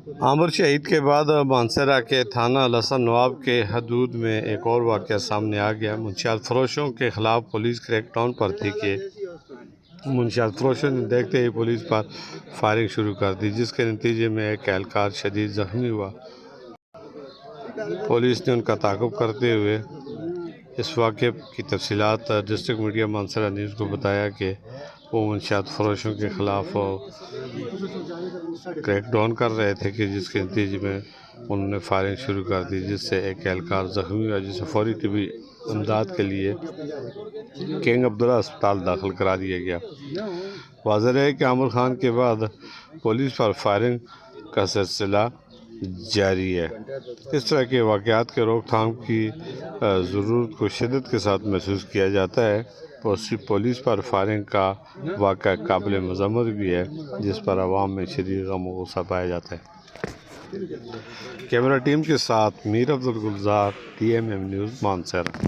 عامر شہید کے بعد مانسہرہ کے تھانہ لسن نواب کے حدود میں ایک اور واقعہ سامنے آ گیا۔ منشیات فروشوں کے خلاف پولیس کریک ڈاؤن پر تھی کہ منشیات فروشوں نے دیکھتے ہی پولیس پر فائرنگ شروع کر دی، جس کے نتیجے میں ایک اہلکار شدید زخمی ہوا۔ پولیس نے ان کا تعاقب کرتے ہوئے اس واقعے کی تفصیلات ڈسٹرکٹ میڈیا مانسہرہ نیوز کو بتایا کہ وہ منشیات فروشوں کے خلاف کریک ڈاؤن کر رہے تھے کہ جس کے نتیجے میں انہوں نے فائرنگ شروع کر دی، جس سے ایک اہلکار زخمی ہوا، جسے فوری طبی امداد کے لیے کنگ عبداللہ اسپتال داخل کرا دیا گیا۔ واضح ہے کہ عامر خان کے بعد پولیس پر فائرنگ کا سلسلہ جاری ہے۔ اس طرح کے واقعات کے روک تھام کی ضرورت کو شدت کے ساتھ محسوس کیا جاتا ہے۔ پولیس پر فائرنگ کا واقعہ قابل مذمت بھی ہے، جس پر عوام میں شدید غم و غصہ پایا جاتا ہے۔ کیمرہ ٹیم کے ساتھ میر عبدالگلزار، TMM نیوز، مانسہرہ۔